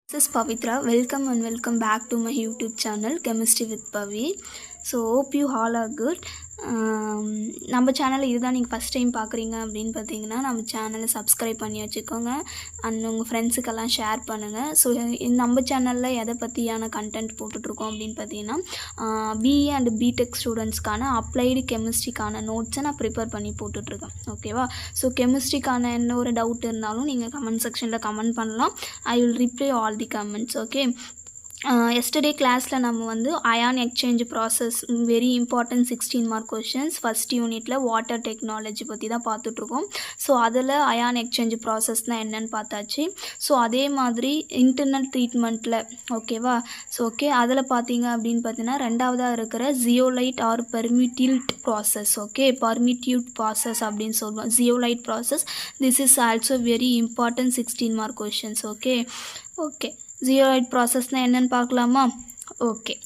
This is Pavitra. Welcome back to my YouTube channel Chemistry with Pavi. So hope you all are good. நம்ம சேனலில் இதுதான் நீங்கள் first time பார்க்குறீங்க அப்படின்னு பார்த்தீங்கன்னா நம்ம சேனலை சப்ஸ்கிரைப் பண்ணி வச்சுக்கோங்க அண்ட் உங்கள் ஃப்ரெண்ட்ஸுக்கெல்லாம் ஷேர் பண்ணுங்கள். ஸோ நம்ம சேனலில் எதை பற்றியான கண்டென்ட் போட்டுட்ருக்கோம் அப்படின்னு பார்த்தீங்கன்னா பிஏ அண்ட் பிடெக் ஸ்டூடெண்ட்ஸ்க்கான அப்ளைடு கெமிஸ்ட்ரிக்கான நோட்ஸை நான் ப்ரிப்பேர் பண்ணி போட்டுட்ருக்கேன். ஓகேவா? ஸோ கெமிஸ்ட்ரிக்கான என்ன ஒரு டவுட் இருந்தாலும் நீங்கள் கமெண்ட் செக்ஷனில் கமெண்ட் பண்ணலாம். I will reply all the comments. Okay, yesterday கிளாஸில் நம்ம வந்து ion exchange process very important 16 mark questions first யூனிட்டில் வாட்டர் டெக்னாலஜி பற்றி தான் பார்த்துட்ருக்கோம். ஸோ அதில் அயான் எக்ஸ்சேஞ்ச் ப்ராசஸ்னால் என்னென்னு பார்த்தாச்சு. ஸோ அதே மாதிரி இன்டர்னல் ட்ரீட்மெண்ட்டில் ஓகேவா? ஸோ ஓகே, அதில் பார்த்தீங்க அப்படின்னு பார்த்தீங்கன்னா ரெண்டாவதாக இருக்கிற zeolite or permutit process. Okay, permutit process அப்படின்னு சொல்லுவோம். Zeolite process, this is also very important 16 mark questions. Okay okay zeolite ப்ராசஸ்னால் என்னென்னு பார்க்கலாமா? ஓகே,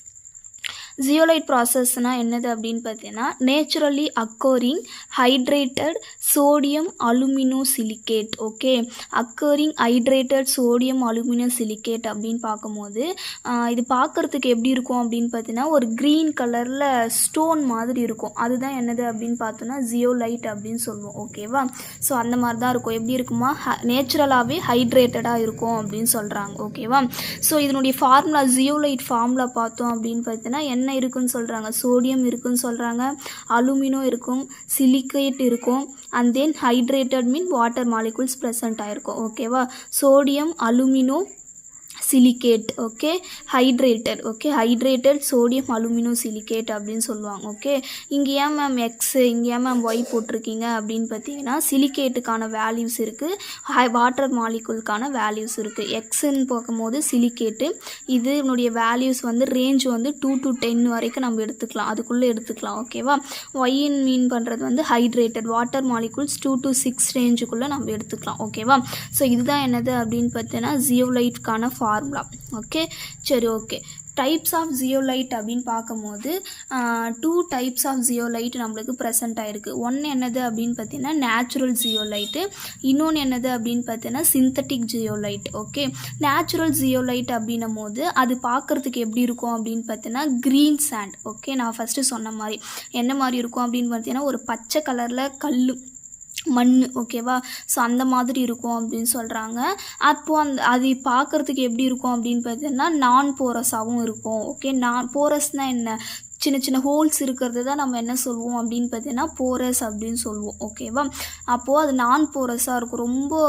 ஜியோலைட் ப்ராசஸ்னால் என்னது அப்படின்னு பார்த்தீங்கன்னா naturally occurring hydrated sodium alumino silicate. Okay, occurring hydrated sodium alumino silicate அப்படின்னு பார்க்கும்போது இது பார்க்குறதுக்கு எப்படி இருக்கும் அப்படின்னு பார்த்தீங்கன்னா ஒரு க்ரீன் கலரில் ஸ்டோன் மாதிரி இருக்கும். அதுதான் என்னது அப்படின்னு பார்த்தோன்னா ஜியோலைட் அப்படின்னு சொல்லுவோம். ஓகேவா? ஸோ அந்த மாதிரி தான் இருக்கும். எப்படி இருக்குமா? நேச்சுரலாகவே ஹைட்ரேட்டடாக இருக்கும் அப்படின்னு சொல்கிறாங்க. ஓகேவா? ஸோ இதனுடைய ஃபார்முலா ஜியோலைட் ஃபார்முலா பார்த்தோம் அப்படின்னு பார்த்தீங்கன்னா என்ன இருக்குன்னு சொல்கிறாங்க? சோடியம் இருக்குன்னு சொல்கிறாங்க, அலுமினோ இருக்கும், சிலிக்கேட் இருக்கும், and then hydrated mean water molecules present ஆகிருக்கும். ஓகேவா? Sodium alumino silicate. Okay, hydrated. Okay, hydrated sodium alumino silicate அப்படின்னு சொல்லுவாங்க. ஓகே, இங்கே ஏன் மேம் எக்ஸு, இங்கே ஏன் மேம் ஒய் போட்டிருக்கீங்க அப்படின்னு பார்த்தீங்கன்னா சிலிக்கேட்டுக்கான வேல்யூஸ் இருக்குது, வாட்டர் மாலிகுலுக்கான வேல்யூஸ் இருக்குது. எக்ஸுன்னு பார்க்கும்போது சிலிக்கேட்டு, இதனுடைய வேல்யூஸ் வந்து ரேஞ்ச் வந்து 2 to 10 வரைக்கும் நம்ம எடுத்துக்கலாம், அதுக்குள்ளே எடுத்துக்கலாம். ஓகேவா? ஒய்ன்னு மீன் பண்ணுறது வந்து ஹைட்ரேட்டட் வாட்டர் மாலிகுல்ஸ் 2 to 6 ரேஞ்சுக்குள்ளே நம்ம எடுத்துக்கலாம். ஓகேவா? ஸோ இதுதான் என்னது அப்படின்னு பார்த்தீங்கன்னா ஜியோலைட்கான ஃபார்முலா. ஓகே, சரி. ஓகே, டைப்ஸ் ஆஃப் ஜியோலைட் அப்படின்னு பார்க்கும்போது 2 டைப்ஸ் ஆஃப் ஜியோலைட் நம்மளுக்கு ப்ரெசென்ட் ஆகிருக்கு. ஒன்று என்னது அப்படின்னு பார்த்தீங்கன்னா நேச்சுரல் ஜியோலைட்டு, இன்னொன்று என்னது அப்படின்னு பார்த்தீங்கன்னா synthetic zeolite. Okay, natural zeolite அப்படின்னும் போது அது பார்க்குறதுக்கு எப்படி இருக்கும் அப்படின்னு பார்த்தீங்கன்னா க்ரீன் சாண்ட். ஓகே, நான் ஃபஸ்ட்டு சொன்ன மாதிரி என்ன மாதிரி இருக்கும் அப்படின்னு பார்த்தீங்கன்னா ஒரு பச்சை கலரில் கல் மண். ஓகேவா? ஸோ அந்த மாதிரி இருக்கும் அப்படின்னு சொல்கிறாங்க. அப்போது அது பார்க்குறதுக்கு எப்படி இருக்கும் அப்படின்னு பார்த்தீங்கன்னா நான் போரஸாகவும் இருக்கும். ஓகே, நான் போரஸ்னால் என்ன? சின்ன சின்ன ஹோல்ஸ் இருக்கிறது தான் நம்ம என்ன சொல்லுவோம் அப்படின்னு பார்த்தீங்கன்னா போரஸ் அப்படின்னு சொல்லுவோம். ஓகேவா? அப்போது அது நான் போரஸாக இருக்கும், ரொம்ப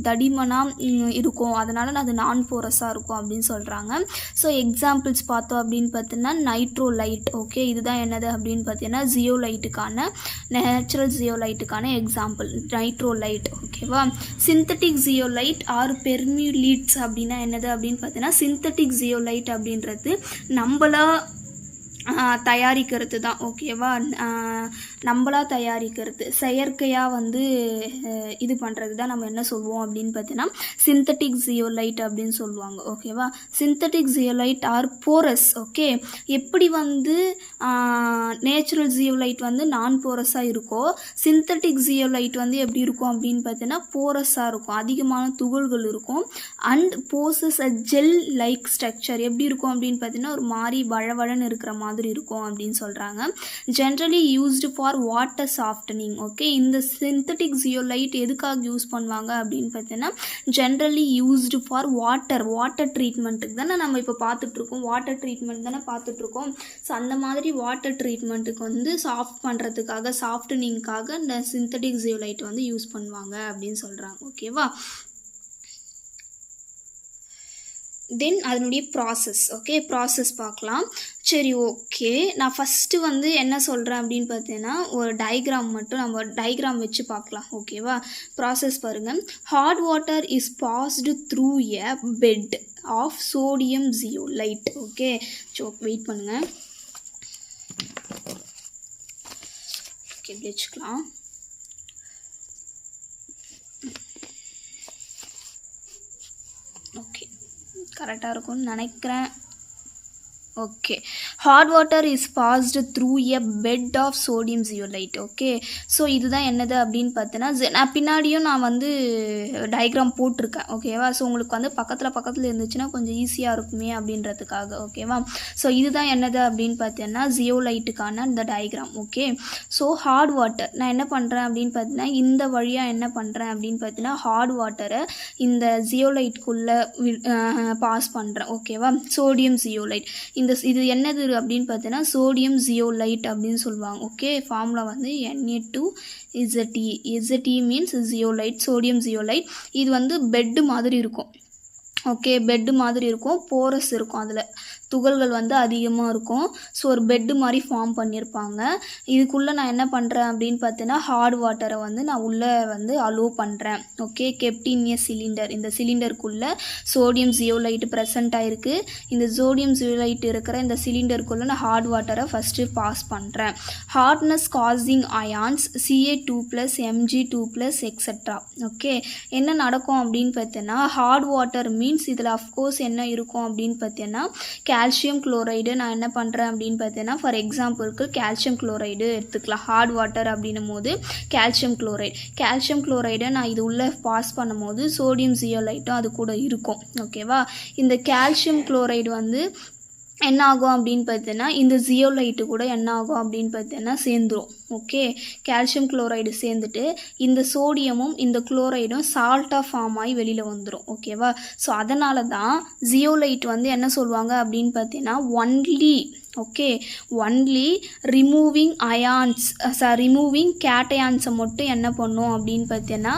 தடிமனாக இருக்கும், அதனால் அது நான் போரஸாக இருக்கும் அப்படின்னு சொல்கிறாங்க. ஸோ எக்ஸாம்பிள்ஸ் பார்த்தோம் அப்படின்னு பார்த்தீங்கன்னா நைட்ரோலைட். ஓகே, இதுதான் என்னது அப்படின்னு பார்த்தீங்கன்னா ஜியோலைட்டுக்கான நேச்சுரல் ஜியோலைட்டுக்கான எக்ஸாம்பிள் நைட்ரோலைட். ஓகேவா? சிந்தட்டிக் ஜியோலைட் ஆர் பெர்மிலிட்ஸ் அப்படின்னா என்னது அப்படின்னு பார்த்தீங்கன்னா சிந்தட்டிக் ஜியோலைட் அப்படின்றது நம்மளா தயாரிக்கிறது தான். ஓகேவா? நம்மளாக தயாரிக்கிறது, செயற்கையாக வந்து இது பண்ணுறது தான் நம்ம என்ன சொல்லுவோம் அப்படின்னு பார்த்தீங்கன்னா சிந்தட்டிக் ஜியோலைட் அப்படின்னு சொல்லுவாங்க. ஓகேவா? Synthetic zeolite are porous. Okay, எப்படி வந்து நேச்சுரல் ஜியோலைட் வந்து நான் போரஸாக இருக்கோ சிந்தட்டிக் ஜியோலைட் வந்து எப்படி இருக்கும் அப்படின்னு பார்த்தீங்கன்னா போரஸாக இருக்கும், அதிகமான துகள்கள் இருக்கும், and poses a gel like structure. எப்படி இருக்கும் அப்படின்னு பார்த்தீங்கன்னா ஒரு மாதிரி வழவழன்னு இருக்கிற மாதிரி இருக்கும் அப்படின்னு சொல்கிறாங்க. Generally used for water softening. Okay, இந்த சிந்தட்டிக் ஜியோலைட் எதுக்காக யூஸ் பண்ணுவாங்க அப்படின்னு பார்த்தீங்கன்னா ஜென்ரலி யூஸ்டு ஃபார் வாட்டர் ட்ரீட்மெண்ட்டுக்கு தானே நம்ம இப்போ பார்த்துட்ருக்கோம், வாட்டர் ட்ரீட்மெண்ட் தானே பார்த்துட்ருக்கோம். ஸோ அந்த மாதிரி வாட்டர் ட்ரீட்மெண்ட்டுக்கு வந்து சாஃப்ட் பண்ணுறதுக்காக சாஃப்டனிங்காக இந்த சிந்தட்டிக் ஜியோலைட் வந்து யூஸ் பண்ணுவாங்க அப்படின்னு சொல்கிறாங்க. ஓகேவா? தென் அதனுடைய ப்ராசஸ். ஓகே, ப்ராசஸ் பார்க்கலாம். சரி, ஓகே, நான் ஃபஸ்ட்டு வந்து என்ன சொல்கிறேன் அப்படின்னு பார்த்தீங்கன்னா ஒரு டயக்ராம் மட்டும் நம்ம டயக்ராம் வச்சு பார்க்கலாம். ஓகேவா? ப்ராசஸ் பாருங்கள். Hot water is passed through a bed of sodium zeolite. Okay, so wait பண்ணுங்கள். ஓகே, வச்சுக்கலாம். ஓகே, கரெக்டாக இருக்கும்னு நினைக்கிறேன். Okay, hot water is passed through a bed of sodium zeolite. Okay, so இதுதான் என்னது அப்படின்னு பார்த்தீங்கன்னா, நான் பின்னாடியும் நான் வந்து டயக்ராம் போட்டிருக்கேன். ஓகேவா, ஸோ உங்களுக்கு வந்து பக்கத்தில் இருந்துச்சுன்னா கொஞ்சம் ஈஸியாக இருக்குமே அப்படின்றதுக்காக. ஓகேவா, ஸோ இதுதான் என்னது அப்படின்னு பார்த்தீங்கன்னா ஜியோலைட்டுக்கான இந்த diagram. Okay, so hot water நான் என்ன பண்ணுறேன் அப்படின்னு பார்த்தீங்கன்னா, இந்த வழியாக என்ன பண்ணுறேன் அப்படின்னு பார்த்தீங்கன்னா ஹாட் வாட்டரை இந்த ஜியோலைட்குள்ளே பாஸ் பண்ணுறேன். ஓகேவா, சோடியம் ஜியோலைட். இது என்னது அப்படின்னு பார்த்தீங்கன்னா சோடியம் ஜியோலைட் அப்படின்னு சொல்லுவாங்க. ஓகே, ஃபார்முலா வந்து Na2ZE. ZE means zeolite, sodium zeolite. இது வந்து பெட்டு மாதிரி இருக்கும். ஓகே, பெட்டு மாதிரி இருக்கும், போரஸ் இருக்கும், அதில் துகள்கள் வந்து அதிகமாக இருக்கும். ஸோ ஒரு பெட்டு மாதிரி ஃபார்ம் பண்ணியிருப்பாங்க. இதுக்குள்ளே நான் என்ன பண்ணுறேன் அப்படின்னு பார்த்தீங்கன்னா ஹாட் வாட்டரை வந்து நான் உள்ளே வந்து அலோவ் பண்ணுறேன். Okay, kept in cylinder. இந்த சிலிண்டருக்குள்ளே சோடியம் ஜியோலைட் ப்ரெசண்ட் ஆகிருக்கு. இந்த சோடியம் ஜியோலைட் இருக்கிற இந்த சிலிண்டருக்குள்ளே நான் ஹாட் வாட்டரை ஃபஸ்ட்டு பாஸ் பண்ணுறேன். Hotness causing ions Ca2+, Mg2+, etcetera. Okay, என்ன நடக்கும் அப்படின்னு பார்த்தீங்கன்னா ஹாட் வாட்டர் மீன்ஸ் இதில் அஃப்கோர்ஸ் என்ன இருக்கும் அப்படின்னு பார்த்தீங்கன்னா கால்சியம் குளோரைடு. நான் என்ன பண்ணுறேன் அப்படின்னு பார்த்தீங்கன்னா ஃபார் எக்ஸாம்பிளுக்கு கால்சியம் குளோரைடு எடுத்துக்கலாம். ஹாட் வாட்டர் அப்படின்னும் போது கால்சியம் குளோரைடை நான் இது உள்ளே பாஸ் பண்ணும் போது சோடியம் ஜியோலைட்டும் அது கூட இருக்கும். ஓகேவா, இந்த கால்சியம் குளோரைடு வந்து என்ன ஆகும் அப்படின்னு பார்த்தீங்கன்னா இந்த ஜியோலைட்டு கூட என்ன ஆகும் அப்படின்னு பார்த்தீங்கன்னா சேர்ந்துடும். ஓகே, கால்சியம் குளோரைடு சேர்ந்துட்டு இந்த சோடியமும் இந்த குளோரைடும் சால்ட்டாக ஃபார்ம் ஆகி வெளியில் வந்துடும். ஓகேவா, ஸோ அதனால தான் ஜியோலைட் வந்து என்ன சொல்லுவாங்க அப்படின்னு பார்த்தீங்கன்னா ஒன்லி ரிமூவிங் அயான்ஸ் ரிமூவிங் கேட்டயான்ஸை மட்டும் என்ன பண்ணும் அப்படின்னு பார்த்தீங்கன்னா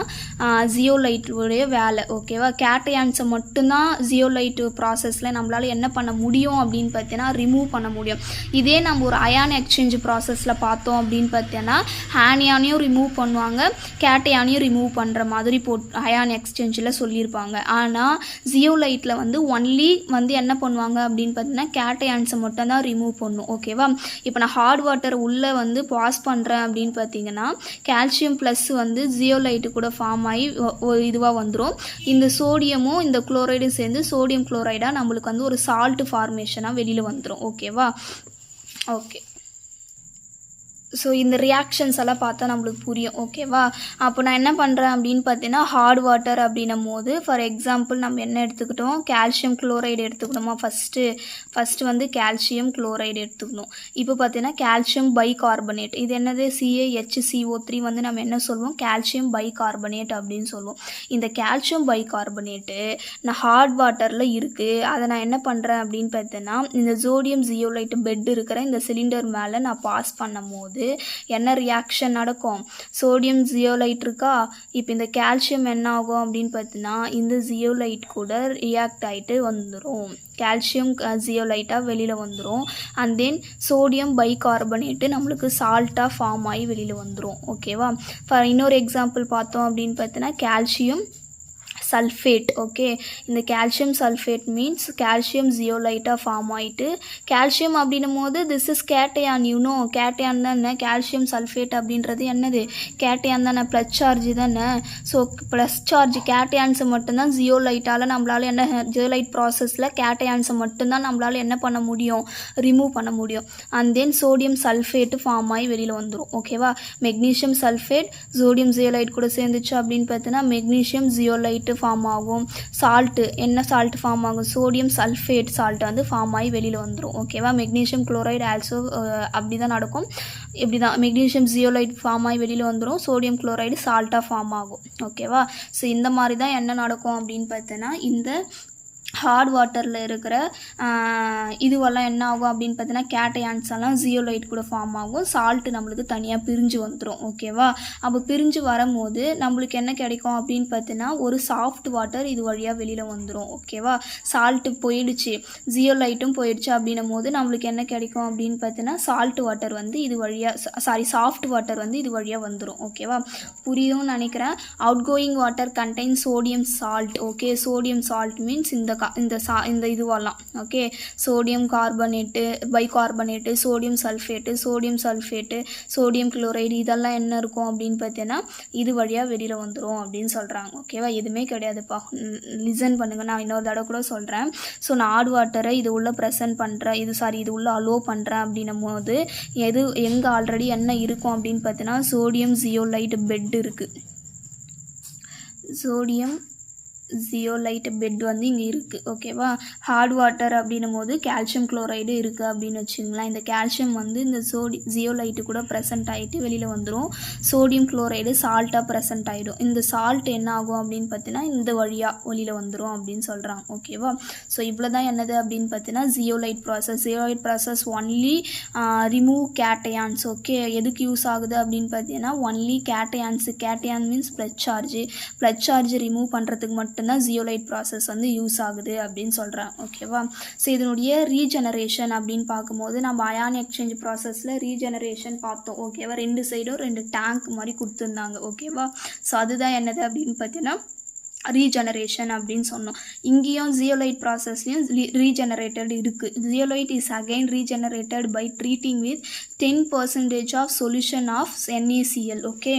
ஜியோலைட்டுடைய வேலை. ஓகேவா, கேட்டயான்ஸை மட்டும்தான் ஜியோலைட்டு ப்ராசஸில் நம்மளால் என்ன பண்ண முடியும் அப்படின்னு பார்த்தீங்கன்னா ரிமூவ் பண்ண முடியும். இதே நம்ம ஒரு அயான் எக்ஸ்சேஞ்ச் ப்ராசஸில் பார்த்தோம் அப்படின்னு பார்த்தீங்கன்னா ஆனியானையும் ரிமூவ் பண்ணுவாங்க, கேட்டயானையும் ரிமூவ் பண்ணுற மாதிரி அயான் எக்ஸ்சேஞ்சில் சொல்லியிருப்பாங்க. ஆனால் ஜியோலைட்டில் வந்து ஒன்லி வந்து என்ன பண்ணுவாங்க அப்படின்னு பார்த்தீங்கன்னா கேட்டயான்ஸை மட்டும் தான் ரிமூவ் பண்ணும். ஓகேவா, இப்போ நான் ஹாட் வாட்டர் உள்ளே வந்து பாஸ் பண்ணுறேன் அப்படின்னு பார்த்தீங்கன்னா கால்சியம் ப்ளஸ் வந்து ஜியோலைட்டு கூட ஃபார்ம் ஆகி இதுவாக வந்துடும். இந்த சோடியமும் இந்த குளோரைடும் சேர்ந்து சோடியம் குளோரைடாக நம்மளுக்கு வந்து ஒரு சால்ட் ஃபார்மேஷனாக வெளியில் வந்துடும். ஓகேவா, ஓகே, ஸோ இந்த ரியாக்ஷன்ஸ் எல்லாம் பார்த்தா நம்மளுக்கு புரியும். ஓகேவா, அப்போ நான் என்ன பண்ணுறேன் அப்படின்னு பார்த்தீங்கன்னா ஹாட் வாட்டர் அப்படின்னும் போது ஃபார் எக்ஸாம்பிள் நம்ம என்ன எடுத்துக்கிட்டோம், கால்சியம் குளோரைடு எடுத்துக்கணுமா. ஃபஸ்ட்டு வந்து கால்சியம் குளோரைடு எடுத்துக்கணும். இப்போ பார்த்தீங்கன்னா கால்சியம் பைகார்பனேட். இது என்னது, CaHCO3 வந்து நம்ம என்ன சொல்லுவோம், கால்சியம் பைகார்பனேட் அப்படின்னு சொல்லுவோம். இந்த கால்சியம் பைகார்பனேட்டு நான் ஹாட் வாட்டரில் இருக்குது. அதை நான் என்ன பண்ணுறேன் அப்படின்னு பார்த்தீங்கன்னா இந்த சோடியம் ஜியோலைட் பெட் இருக்கிற இந்த சிலிண்டர் மேலே நான் பாஸ் பண்ணும் போது என்ன ரியாக்ஷன் நடக்கும், சோடியம் ஜியோலைட் இருக்கா, இப்போ இந்த கால்சியம் என்ன ஆகும் அப்படின்னு பார்த்தீங்கன்னா இந்த ஜியோலைட் கூட ரியாக்ட் ஆகிட்டு வந்துடும், கால்சியம் ஜியோலைட்டாக வெளியில் வந்துடும். அண்ட் தென் சோடியம் பைகார்பனேட்டு நம்மளுக்கு சால்ட்டாக ஃபார்ம் ஆகி வெளியில் வந்துடும். ஓகேவா, ஃபார் இன்னொரு எக்ஸாம்பிள் பார்த்தோம் அப்படின்னு பார்த்தீங்கன்னா கால்சியம் சல்ஃபேட். ஓகே, இந்த கால்சியம் சல்ஃபேட் மீன்ஸ் கால்சியம் ஜியோலைட்டாக ஃபார்ம் ஆகிட்டு கால்சியம் அப்படின்னும் போது திஸ் இஸ் கேட்டையான். கேட்டையான் தானே, கால்சியம் சல்ஃபேட் அப்படின்றது என்னது, கேட்டையான் தானே, ப்ளஸ் சார்ஜ் தானே. ஸோ ப்ளஸ் சார்ஜ் கேட்டையான்ஸை மட்டும்தான் ஜியோலைட்டால் நம்மளால் என்ன, ஜியோலைட் ப்ராசஸில் கேட்டையான்ஸை மட்டும்தான் நம்மளால் என்ன பண்ண முடியும், ரிமூவ் பண்ண முடியும். And then sodium sulphate form ஆகி வெளியில் வந்துடும். ஓகேவா, மெக்னீஷியம் சல்ஃபேட் சோடியம் ஜியோலைட் கூட சேர்ந்துச்சு அப்படின்னு பார்த்தீங்கன்னா மெக்னீஷியம் ஜியோலைட்டு ஃபார்ம் ஆகும். சால்ட்டு என்ன சால்ட் ஃபார்ம் ஆகும், சோடியம் சல்ஃபேட் சால்ட் வந்து ஃபார்ம் ஆகி வெளியில் வந்துடும். ஓகேவா, மெக்னீஷியம் குளோரைடு ஆல்சோ அப்படி தான் நடக்கும். இப்படி தான் மெக்னீஷியம் ஜியோலைட் ஃபார்ம் ஆகி வெளியில் வந்துடும், சோடியம் குளோரைடு சால்ட்டாக ஃபார்ம் ஆகும். ஓகேவா, ஸோ இந்த மாதிரி தான் என்ன நடக்கும் அப்படின்னு பார்த்தீங்கன்னா இந்த ஹாட் வாட்டரில் இருக்கிற இதுவெல்லாம் என்ன ஆகும் அப்படின்னு பார்த்தீங்கன்னா கேட்டையான்ஸ் எல்லாம் ஜியோலைட் கூட ஃபார்ம் ஆகும், சால்ட்டு நம்மளுக்கு தனியாக பிரிஞ்சு வந்துடும். ஓகேவா, அப்போ பிரிஞ்சு வரும்போது நம்மளுக்கு என்ன கிடைக்கும் அப்படின்னு பார்த்தீங்கன்னா ஒரு சாஃப்ட் வாட்டர் இது வழியாக வெளியில் வந்துடும். ஓகேவா, சால்ட்டு போயிடுச்சு, ஜியோலைட்டும் போயிடுச்சு அப்படின்னும் போது நம்மளுக்கு என்ன கிடைக்கும் அப்படின்னு பார்த்தீங்கன்னா சால்ட் வாட்டர் வந்து இது வழியாக சாஃப்ட் வாட்டர் வந்து இது வழியாக வந்துடும். ஓகேவா, புரியும்னு நினைக்கிறேன். Out going water contain sodium salt. Okay, sodium salt means இந்த இந்த இதுவெல்லாம். Okay, sodium carbonate, bicarbonate, sodium sulphate, sodium chloride இதெல்லாம் என்ன இருக்கும் அப்படின்னு பார்த்தீங்கன்னா இது வழியாக வெளியில் வந்துடும் அப்படின்னு சொல்கிறாங்க. ஓகேவா, எதுவுமே கிடையாதுப்பா. லிசன் பண்ணுங்கள், நான் இன்னொரு தடவை கூட சொல்கிறேன். ஸோ நான் ஹாட் வாட்டரை இது உள்ளே ப்ரெசென்ட் பண்ணுறேன், இது உள்ளே அலோவ் பண்ணுறேன் அப்படின்னும் போது எங்கே ஆல்ரெடி என்ன இருக்கும் அப்படின்னு பார்த்தீங்கன்னா சோடியம் ஜியோலைட் பெட் இருக்குது. சோடியம் ஜியோலைட் பெட் வந்து இங்கே இருக்குது. ஓகேவா, ஹார்ட் வாட்டர் அப்படின்னும் போது கால்சியம் குளோரைடு இருக்குது அப்படின்னு வச்சுங்களேன். இந்த கால்சியம் வந்து இந்த ஜியோலைட்டு கூட ப்ரெசென்ட் ஆகிட்டு வெளியில் வந்துடும். சோடியம் குளோரைடு சால்ட்டாக ப்ரெசென்ட் ஆகிடும். இந்த சால்ட் என்ன ஆகும் அப்படின்னு பார்த்தீங்கன்னா இந்த வழியாக வெளியில் வந்துடும் அப்படின்னு சொல்கிறாங்க. ஓகேவா, ஸோ இவ்வளோ தான் என்னது அப்படின்னு பார்த்தீங்கன்னா zeolite process only remove cations. Okay, எதுக்கு யூஸ் ஆகுது அப்படின்னு பார்த்தீங்கன்னா only cation means plus charge remove பண்ணுறதுக்கு மட்டும் தான் ஜியோலைட் ப்ராசஸ் வந்து யூஸ் ஆகுது அப்படின்னு சொல்கிறாங்க. ஓகேவா, ஸோ இதனுடைய ரீஜெனரேஷன் அப்படின்னு பார்க்கும்போது நம்ம அயான் எக்ஸ்சேஞ்ச் ப்ராசஸில் ரீஜெனரேஷன் பார்த்தோம். ஓகேவா, 2 சைடும் 2 டேங்க் மாதிரி கொடுத்துருந்தாங்க. ஓகேவா, ஸோ அதுதான் என்னது அப்படின்னு பார்த்தீங்கன்னா ரீஜெனரேஷன் அப்படின்னு சொன்னோம். இங்கேயும் ஜியோலைட் ப்ராசஸ்லையும் ரீஜெனரேட்டட் இருக்குது. Zeolite is again regenerated by treating with 10% of solution of NaCl. Okay,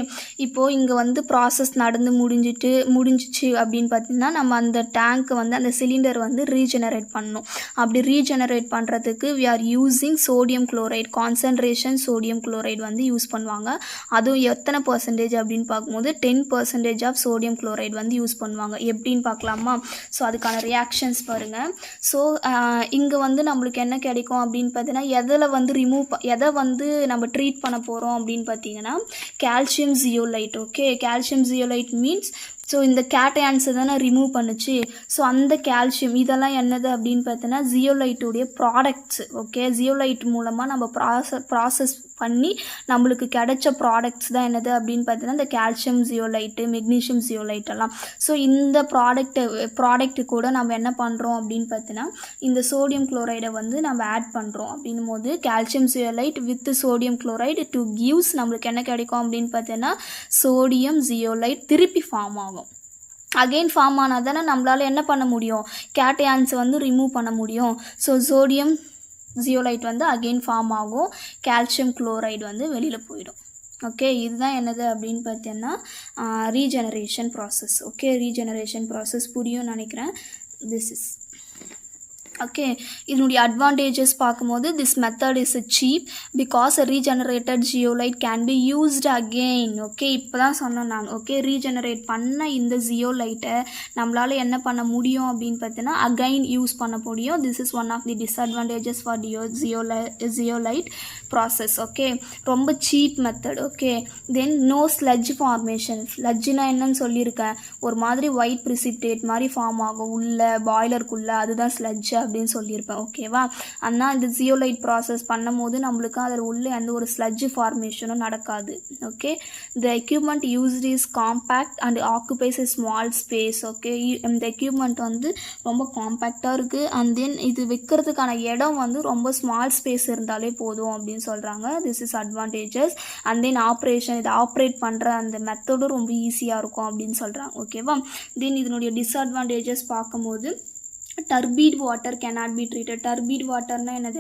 இப்போது இங்கே வந்து ப்ராசஸ் நடந்து முடிஞ்சிச்சு அப்படின்னு பார்த்தீங்கன்னா நம்ம அந்த டேங்க்கை வந்து அந்த சிலிண்டர் வந்து ரீஜெனரேட் பண்ணணும். அப்படி ரீஜெனரேட் பண்ணுறதுக்கு we are using sodium chloride, concentration sodium chloride வந்து யூஸ் பண்ணுவாங்க. அதுவும் எத்தனை பர்சன்டேஜ் அப்படின்னு பார்க்கும்போது 10% ஆஃப் சோடியம் குளோரைட் வந்து யூஸ் பண்ணுவாங்க. எப்படின்னு பார்க்கலாமா? ஸோ அதுக்கான ரியாக்ஷன்ஸ் பாருங்கள். ஸோ இங்கே வந்து நம்மளுக்கு என்ன கிடைக்கும் அப்படின்னு பார்த்தீங்கன்னா எதை வந்து நம்ம ட்ரீட் பண்ண போகிறோம் அப்படின்னு பார்த்தீங்கன்னா calcium zeolite. Okay, calcium zeolite means so இந்த கேட்டையான்ஸை தானே ரிமூவ் பண்ணுச்சு. ஸோ அந்த கால்சியம் இதெல்லாம் என்னது அப்படின்னு பார்த்தீங்கன்னா ஜியோலைட்டுடைய ப்ராடக்ட்ஸ். ஓகே, ஜியோலைட் மூலமாக நம்ம ப்ராசஸ் பண்ணி நம்மளுக்கு கிடைச்ச ப்ராடக்ட்ஸ் தான் என்னது அப்படின்னு பார்த்தீங்கன்னா இந்த கால்சியம் ஜியோலைட்டு, மெக்னீஷியம் ஜியோலைட் எல்லாம். ஸோ இந்த ப்ராடக்ட்டு கூட நம்ம என்ன பண்ணுறோம் அப்படின்னு பார்த்தீங்கன்னா இந்த சோடியம் குளோரைடை வந்து நம்ம ஆட் பண்ணுறோம். அப்படின்னும் போது calcium zeolite with sodium chloride to gives நம்மளுக்கு என்ன கிடைக்கும் அப்படின்னு பார்த்தீங்கன்னா சோடியம் ஜியோலைட் திருப்பி ஃபார்ம் ஆகும். அகெயின் ஃபார்ம் ஆனால் தானே நம்மளால் என்ன பண்ண முடியும், கேட்டையான்ஸை வந்து ரிமூவ் பண்ண முடியும். ஸோ சோடியம் ஜியோலைட் வந்து அகெயின் ஃபார்ம் ஆகும், கால்சியம் குளோரைடு வந்து வெளியில் போயிடும். ஓகே, இதுதான் என்னது அப்படின்னு பார்த்தீங்கன்னா regeneration process. Okay, regeneration process புரியும்னு நினைக்கிறேன். This is okay. இதனுடைய அட்வான்டேஜஸ் பார்க்கும்போது this method is cheap because regenerated zeolite can be used again. Okay, இப்போ தான் சொன்னேன் நான். ஓகே, ரீஜெனரேட் பண்ண இந்த ஜியோலைட்டை நம்மளால் என்ன பண்ண முடியும் அப்படின்னு பார்த்தீங்கன்னா அகைன் யூஸ் பண்ண முடியும். This is one of the disadvantages for zeolite process. Okay, ரொம்ப cheap method. Okay, then no sludge formation. ஸ்லட்ஜ்னா என்னன்னு சொல்லியிருக்கேன், ஒரு மாதிரி ஒயிட் ப்ரிசிப்டேட் மாதிரி ஃபார்ம் ஆகும் உள்ள பாய்லருக்குள்ளே, அதுதான் ஸ்லட்ஜ் அப்படின்னு சொல்லியிருப்பேன். ஓகேவா, ஆனால் இந்த ஜியோலைட் ப்ராசஸ் பண்ணும் போது நம்மளுக்கு அதில் உள்ள எந்த ஒரு ஸ்லட்ஜ் ஃபார்மேஷனும் நடக்காது. Okay, the equipment used is compact and occupies a small space. Okay, இந்த எக்யூப்மெண்ட் வந்து ரொம்ப காம்பேக்டாக இருக்குது. அண்ட் தென் இது வைக்கிறதுக்கான இடம் வந்து ரொம்ப ஸ்மால் ஸ்பேஸ் இருந்தாலே போதும் அப்படின்னு சொல்கிறாங்க. This is advantages. And then operation, இதை ஆப்ரேட் பண்ணுற அந்த மெத்தடும் ரொம்ப ஈஸியாக இருக்கும் அப்படின்னு சொல்கிறாங்க. ஓகேவா, தென் இதனுடைய டிஸ்அட்வான்டேஜஸ் பார்க்கும்போது டர்பீட் வாட்டர் கேனாட் பி ட்ரீட்டட். டர்பீட் வாட்டர்னால் என்னது,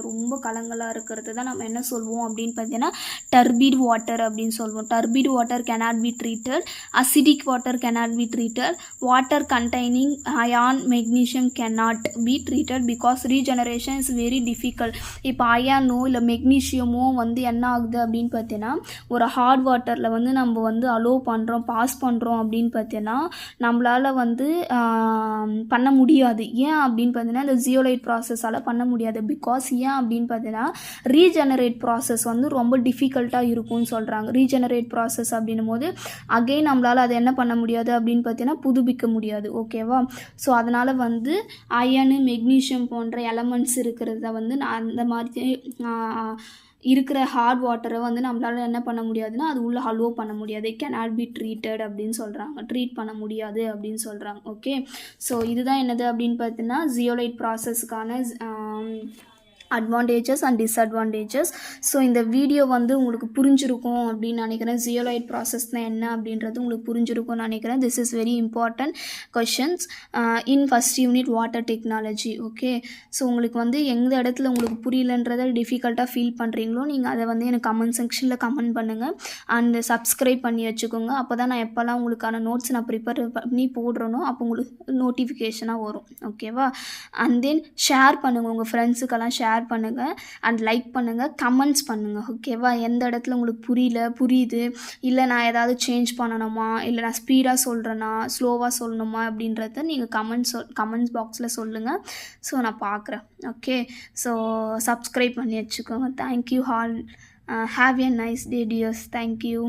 ரொம்ப கலங்களாக இருக்கிறது தான் நம்ம என்ன சொல்வோம் அப்படின்னு பார்த்தீங்கன்னா டர்பீட் வாட்டர் அப்படின்னு சொல்வோம். Turbid water cannot be treated. Acidic water cannot be treated. Water containing ion magnesium cannot be treated because regeneration is very difficult. இப்போ அயானோ இல்லை மெக்னீஷியமோ வந்து என்ன ஆகுது அப்படின்னு பார்த்தீங்கன்னா ஒரு ஹார்ட் வாட்டரில் வந்து நம்ம வந்து அலோவ் பண்ணுறோம், பாஸ் பண்ணுறோம் அப்படின்னு பார்த்தீங்கன்னா நம்மளால் வந்து பண்ண முடியாது. ஏன் அப்படின்னு பார்த்தீங்கன்னா இந்த ஜியோலைட் ப்ராசஸால் பண்ண முடியாது. பிகாஸ் ஏன் அப்படின்னு பார்த்தீங்கன்னா ரீஜெனரேட் ப்ராசஸ் வந்து ரொம்ப டிஃபிகல்ட்டாக இருக்கும்னு சொல்கிறாங்க. ரீஜெனரேட் ப்ராசஸ் அப்படின்னும் போது அகெயின் நம்மளால் அதை என்ன பண்ண முடியாது அப்படின்னு பார்த்தீங்கன்னா புதுப்பிக்க முடியாது. ஓகேவா, ஸோ அதனால் வந்து அயனு மெக்னீஷியம் போன்ற எலமெண்ட்ஸ் இருக்கிறத வந்து அந்த மாதிரி இருக்கிற ஹார்ட் வாட்டரை வந்து நம்மளால் என்ன பண்ண முடியாதுன்னா அது உள்ளே அலோவ் பண்ண முடியாது. கேனாட் பி ட்ரீட்டட் அப்படின்னு சொல்கிறாங்க, ட்ரீட் பண்ண முடியாது அப்படின்னு சொல்கிறாங்க. ஓகே, ஸோ இதுதான் என்னது அப்படின்னு பார்த்தீங்கன்னா ஜியோலைட் ப்ராசஸ்க்கான அட்வான்டேஜஸ் அண்ட் டிஸ்அட்வான்டேஜஸ். ஸோ இந்த வீடியோ வந்து உங்களுக்கு புரிஞ்சிருக்கும் அப்படின்னு நினைக்கிறேன். ஜியோலைட் ப்ராசஸ்னால் என்ன அப்படின்றது உங்களுக்கு புரிஞ்சிருக்கும்னு நினைக்கிறேன். This is very important questions in first unit water technology. Okay, so உங்களுக்கு வந்து எந்த இடத்துல உங்களுக்கு புரியலன்றதை டிஃபிகல்ட்டாக ஃபீல் பண்ணுறீங்களோ நீங்கள் அதை வந்து எனக்கு கமெண்ட் செக்ஷனில் கமெண்ட் பண்ணுங்கள். அண்ட் சப்ஸ்கிரைப் பண்ணி வச்சுக்கோங்க. அப்போ தான் நான் எப்போல்லாம் உங்களுக்கான நோட்ஸ் நான் ப்ரிப்பேர் பண்ணி போடுறேனோ அப்போ உங்களுக்கு நோட்டிஃபிகேஷனாக வரும். ஓகேவா? அண்ட் தென் ஷேர் பண்ணுங்கள், உங்கள் ஃப்ரெண்ட்ஸுக்கெல்லாம் ஷேர் பண்ணுங்கள் அண்ட் லைக் பண்ணுங்கள், கமெண்ட்ஸ் பண்ணுங்கள். ஓகேவா? எந்த இடத்துல உங்களுக்கு புரியுது, இல்லை நான் ஏதாவது சேஞ்ச் பண்ணணுமா, இல்லை நான் ஸ்பீடாக சொல்கிறேன்னா ஸ்லோவாக சொல்லணுமா அப்படின்றத நீங்கள் கமெண்ட்ஸ் பாக்ஸில் சொல்லுங்கள். ஸோ நான் பார்க்குறேன். ஓகே, ஸோ சப்ஸ்கிரைப் பண்ணி வச்சுக்கோங்க. Thank you all. Have a nice day dears. Thank you.